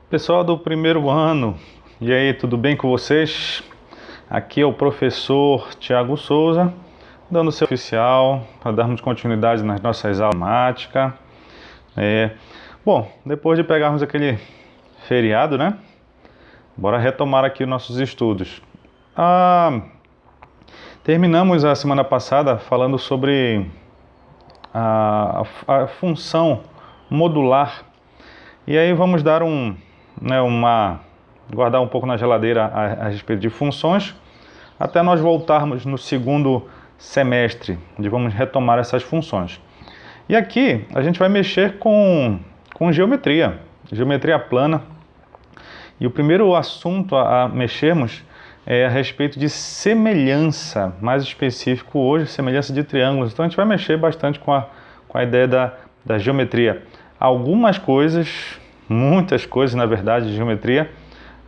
Pessoal do primeiro ano, e aí, tudo bem com vocês? Aqui é o professor Tiago Souza, dando seu oficial para darmos continuidade nas nossas aulas de matemática. Bom, depois de pegarmos aquele feriado, né? Bora retomar aqui os nossos estudos. Terminamos a semana passada falando sobre a função modular. E aí vamos dar guardar um pouco na geladeira a respeito de funções, até nós voltarmos no segundo semestre, onde vamos retomar essas funções. E aqui a gente vai mexer com geometria plana. E o primeiro assunto a mexermos é a respeito de semelhança, mais específico hoje, semelhança de triângulos. Então a gente vai mexer bastante com a ideia da geometria. Algumas coisas, muitas coisas na verdade de geometria,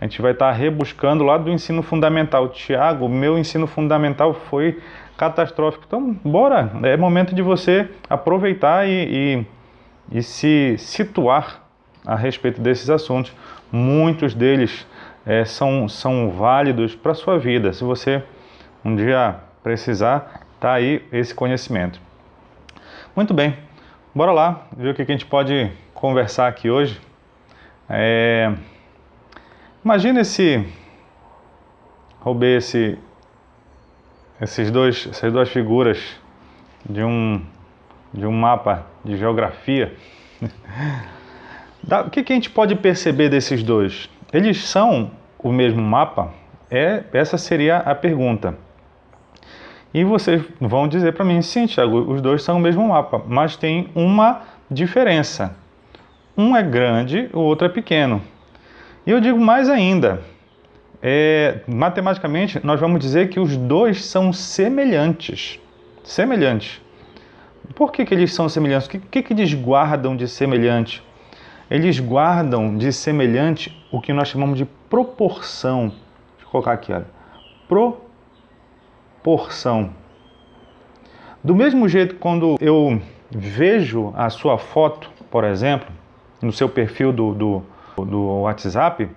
a gente vai estar rebuscando lá do ensino fundamental. Tiago, meu ensino fundamental foi catastrófico. Então, bora, é momento de você aproveitar e se situar a respeito desses assuntos. Muitos deles são válidos para a sua vida. Se você um dia precisar, tá aí esse conhecimento. Muito bem, bora lá ver o que a gente pode conversar aqui hoje. Imagina roubei essas duas figuras de um mapa de geografia. O que a gente pode perceber desses dois? Eles são o mesmo mapa? Essa seria a pergunta. E vocês vão dizer para mim, sim, Thiago, os dois são o mesmo mapa, mas tem uma diferença. Um é grande, o outro é pequeno. E eu digo mais ainda, matematicamente nós vamos dizer que os dois são semelhantes. Semelhantes. Por que eles são semelhantes? O que eles guardam de semelhante? Eles guardam de semelhante o que nós chamamos de proporção. Deixa eu colocar aqui, olha. Proporção. Do mesmo jeito, quando eu vejo a sua foto, por exemplo, no seu perfil do WhatsApp,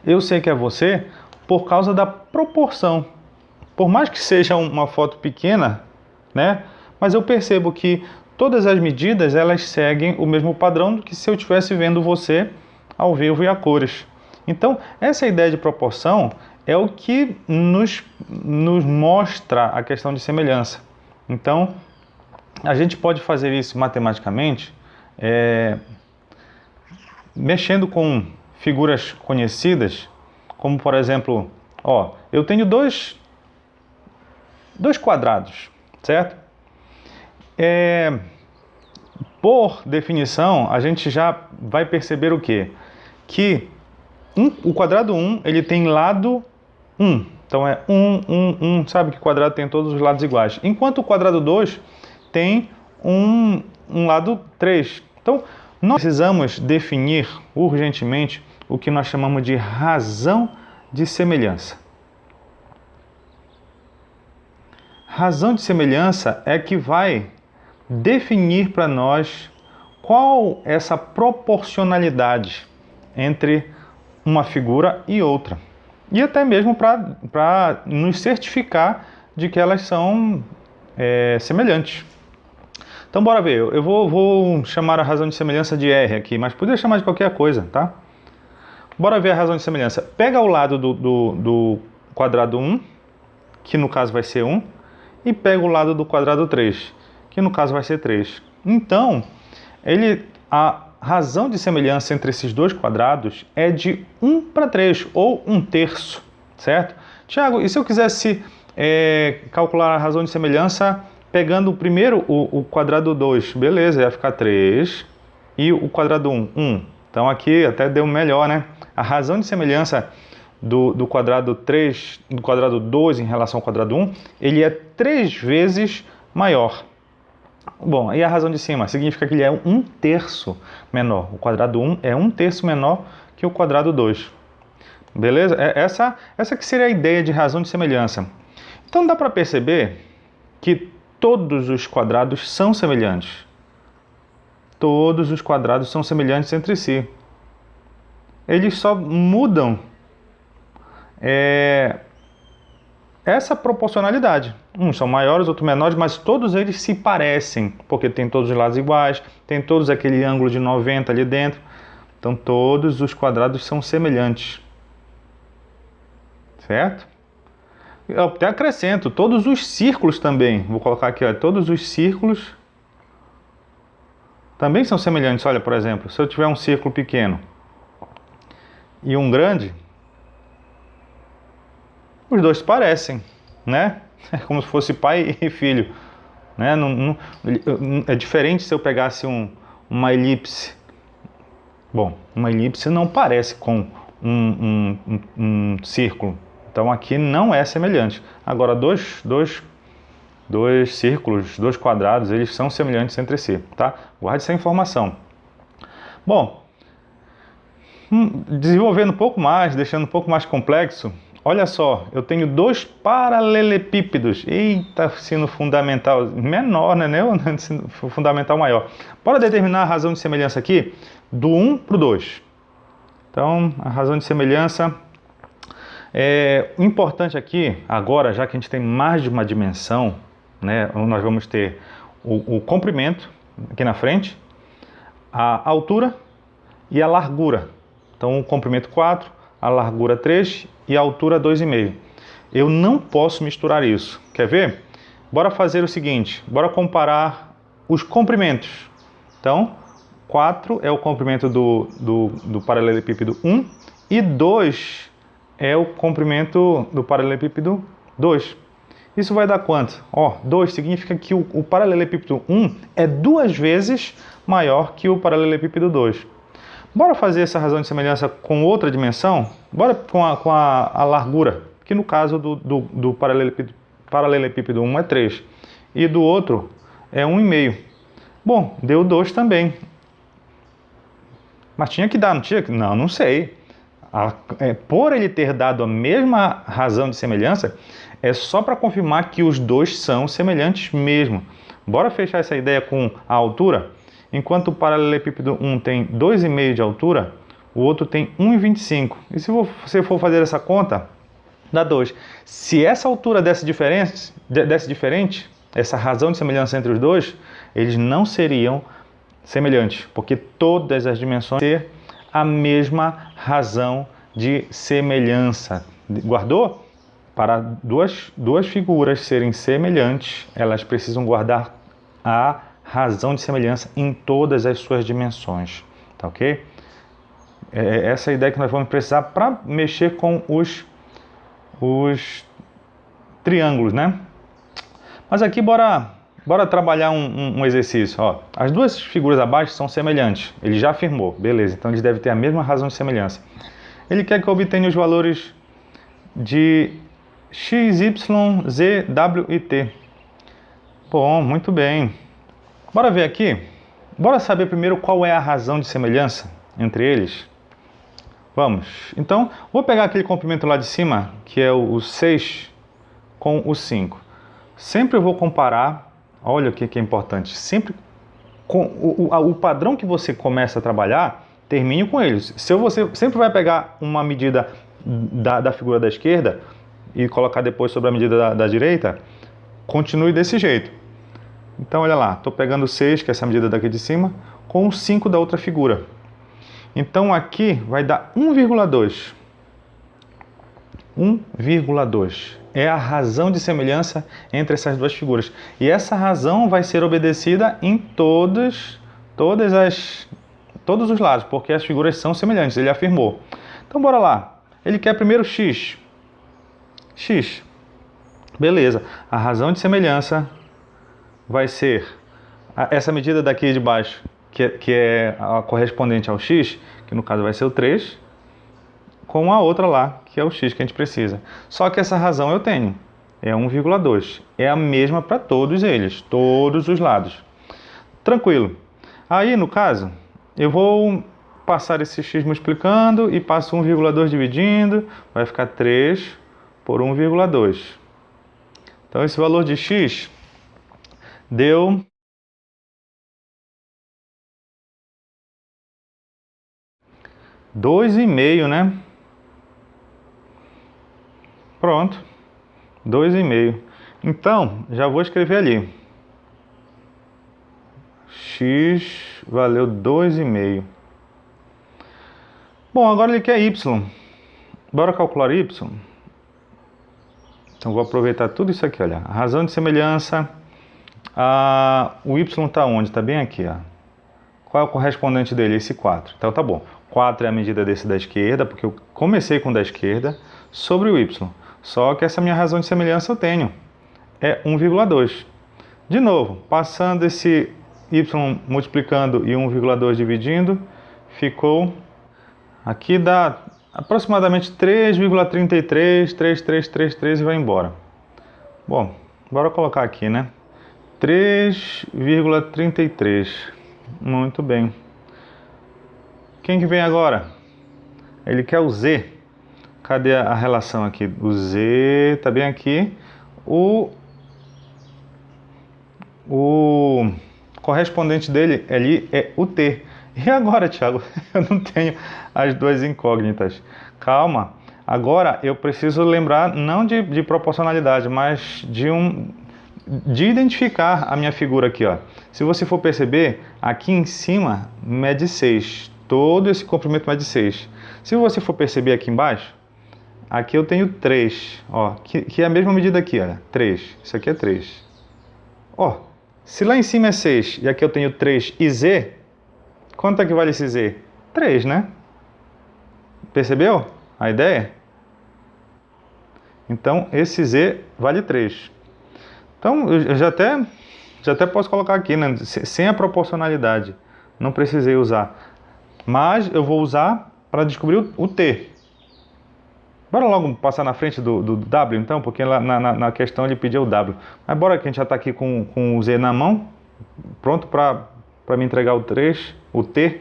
eu sei que é você por causa da proporção. Por mais que seja uma foto pequena, né? Mas eu percebo que todas as medidas elas seguem o mesmo padrão do que se eu estivesse vendo você ao vivo e a cores. Então, essa ideia de proporção é o que nos mostra a questão de semelhança. Então, a gente pode fazer isso matematicamente, mexendo com figuras conhecidas, como por exemplo, eu tenho dois quadrados, certo? Por definição, a gente já vai perceber o quê? Que o quadrado 1, ele tem lado 1. Então é 1, sabe que quadrado tem todos os lados iguais. Enquanto o quadrado 2 tem um lado 3. Então, nós precisamos definir urgentemente o que nós chamamos de razão de semelhança. Razão de semelhança é que vai definir para nós qual é essa proporcionalidade entre uma figura e outra. E até mesmo para nos certificar de que elas são semelhantes. Então bora ver, eu vou chamar a razão de semelhança de R aqui, mas poderia chamar de qualquer coisa, tá? Bora ver a razão de semelhança. Pega o lado do quadrado 1, que no caso vai ser 1, e pega o lado do quadrado 3, que no caso vai ser 3. Então, a razão de semelhança entre esses dois quadrados é de 1/3, ou 1/3, certo? Tiago, e se eu quisesse calcular a razão de semelhança pegando primeiro o quadrado 2? Beleza, ia ficar 3, e o quadrado 1, 1. Então aqui até deu melhor, né? A razão de semelhança do quadrado 3, do quadrado 2 em relação ao quadrado 1, ele é 3 vezes maior. Bom, e a razão de cima? Significa que ele é 1/3 menor. O quadrado 1 é 1/3 menor que o quadrado 2. Beleza? Essa que seria a ideia de razão de semelhança. Então dá para perceber que todos os quadrados são semelhantes. Todos os quadrados são semelhantes entre si. eles só mudam essa proporcionalidade. Uns são maiores, outros menores, mas todos eles se parecem, porque tem todos os lados iguais, tem todos aquele ângulo de 90 ali dentro. Então todos os quadrados são semelhantes. Certo? Eu até acrescento, todos os círculos também. Vou colocar aqui, ó, todos os círculos também são semelhantes. Olha, por exemplo, se eu tiver um círculo pequeno e um grande, os dois se parecem, né? É como se fosse pai e filho, né? É diferente se eu pegasse uma elipse. Bom, uma elipse não parece com um círculo. Então aqui não é semelhante. Agora, dois círculos, dois quadrados, eles são semelhantes entre si, tá? Guarde essa informação. Bom, desenvolvendo um pouco mais, deixando um pouco mais complexo, olha só, eu tenho dois paralelepípedos. Eita, ensino fundamental menor, né? Ensino fundamental maior. Bora determinar a razão de semelhança aqui do 1 para o 2. Então, a razão de semelhança... o importante aqui, agora, já que a gente tem mais de uma dimensão, né, nós vamos ter o comprimento aqui na frente, a altura e a largura. Então, o comprimento 4, a largura 3 e a altura 2,5. Eu não posso misturar isso. Quer ver? Bora fazer o seguinte, bora comparar os comprimentos. Então, 4 é o comprimento do paralelepípedo 1 e 2 é o comprimento do paralelepípedo 2. Isso vai dar quanto? 2 significa que o paralelepípedo 1 é 2 vezes maior que o paralelepípedo 2. Bora fazer essa razão de semelhança com outra dimensão? Bora com a largura, que no caso do paralelepípedo 1 é 3 e do outro é 1,5. Bom, deu 2 também. Mas tinha que dar, não tinha? Não sei. Por ele ter dado a mesma razão de semelhança, é só para confirmar que os dois são semelhantes mesmo. Bora fechar essa ideia com a altura? Enquanto o paralelepípedo 1 tem 2,5 de altura, o outro tem 1,25. E se você for fazer essa conta, dá 2. Se essa altura desse diferente, essa razão de semelhança entre os dois, eles não seriam semelhantes, porque todas as dimensões têm a mesma razão de semelhança. Guardou? Para duas figuras serem semelhantes, elas precisam guardar a razão de semelhança em todas as suas dimensões. Tá ok? Essa é a ideia que nós vamos precisar para mexer com os triângulos, né? Mas aqui bora trabalhar um exercício. Ó, as duas figuras abaixo são semelhantes. Ele já afirmou. Beleza, então eles devem ter a mesma razão de semelhança. Ele quer que eu obtenha os valores de x, y, z, w e t. Bom, muito bem. Bora ver aqui. Bora saber primeiro qual é a razão de semelhança entre eles. Vamos. Então, vou pegar aquele comprimento lá de cima, que é o 6, com o 5. Sempre eu vou comparar, olha o que é importante, sempre com o padrão que você começa a trabalhar, termine com eles. Se você sempre vai pegar uma medida da figura da esquerda e colocar depois sobre a medida da direita, continue desse jeito. Então, olha lá, estou pegando o 6, que é essa medida daqui de cima, com o 5 da outra figura. Então, aqui vai dar 1,2. 1,2 é a razão de semelhança entre essas duas figuras. E essa razão vai ser obedecida em todos os lados, porque as figuras são semelhantes, ele afirmou. Então, bora lá. Ele quer primeiro x. X. Beleza. A razão de semelhança vai ser essa medida daqui de baixo, que é a correspondente ao x, que no caso vai ser o 3, com a outra lá, que é o x que a gente precisa. Só que essa razão eu tenho, é 1,2. É a mesma para todos eles, todos os lados. Tranquilo. Aí, no caso, eu vou passar esse x multiplicando e passo 1,2 dividindo, vai ficar 3 por 1,2. Então, esse valor de x deu 2,5, né? Pronto, 2,5. Então, já vou escrever ali. X valeu 2,5. Bom, agora ele quer y. Bora calcular y? Então, vou aproveitar tudo isso aqui, olha. A razão de semelhança. O y está onde? Está bem aqui, ó. Qual é o correspondente dele? Esse 4. Então, tá bom. 4 é a medida desse da esquerda, porque eu comecei com o da esquerda, sobre o y. Só que essa minha razão de semelhança eu tenho. É 1,2. De novo, passando esse y multiplicando e 1,2 dividindo, ficou... Aqui dá aproximadamente 3,33, e vai embora. Bom, bora colocar aqui, né? 3,33. Muito bem. Quem que vem agora? Ele quer o z. Cadê a relação aqui? O z está bem aqui. O correspondente dele ali é o t. E agora, Thiago? Eu não tenho as duas incógnitas. Calma. Agora eu preciso lembrar não de proporcionalidade, mas de identificar a minha figura aqui, ó. Se você for perceber, aqui em cima mede 6. Todo esse comprimento mede 6. Se você for perceber aqui embaixo, aqui eu tenho 3, ó, que é a mesma medida aqui, olha, 3. Isso aqui é 3. Ó, se lá em cima é 6 e aqui eu tenho 3 e z, quanto é que vale esse z? 3, né? Percebeu a ideia? Então, esse z vale 3. Então, eu já até posso colocar aqui, né? Sem a proporcionalidade. Não precisei usar. Mas eu vou usar para descobrir o t. Bora logo passar na frente do w, então, porque lá na questão ele pediu o w. Mas bora que a gente já está aqui com o z na mão, pronto para me entregar o 3, o t.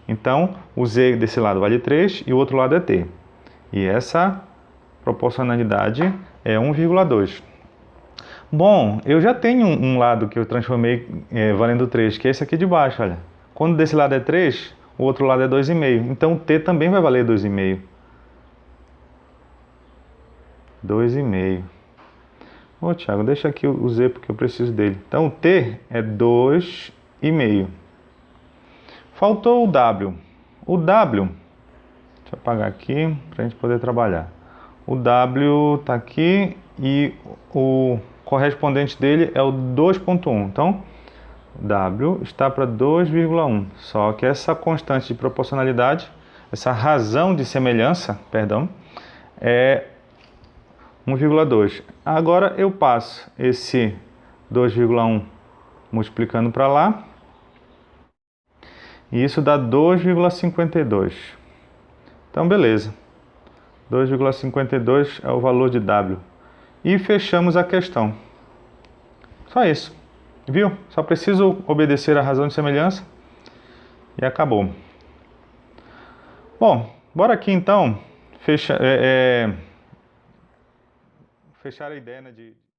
Então, o z desse lado vale 3 e o outro lado é t. E essa proporcionalidade é 1,2. Bom, eu já tenho um lado que eu transformei valendo 3, que é esse aqui de baixo, olha. Quando desse lado é 3, o outro lado é 2,5. Então, o t também vai valer 2,5. 2,5. Ô, Thiago, deixa aqui o z porque eu preciso dele. Então, o t é 2,5. Faltou o w. O w, deixa eu apagar aqui para a gente poder trabalhar. O w está aqui e o correspondente dele é o 2,1. Então, w está para 2,1. Só que essa constante de proporcionalidade, essa razão de semelhança, perdão, é 1,2. Agora eu passo esse 2,1 multiplicando para lá. E isso dá 2,52. Então, beleza. 2,52 é o valor de W. E fechamos a questão. Só isso. Viu? Só preciso obedecer a razão de semelhança. E acabou. Bom, bora aqui então fechar a ideia, né,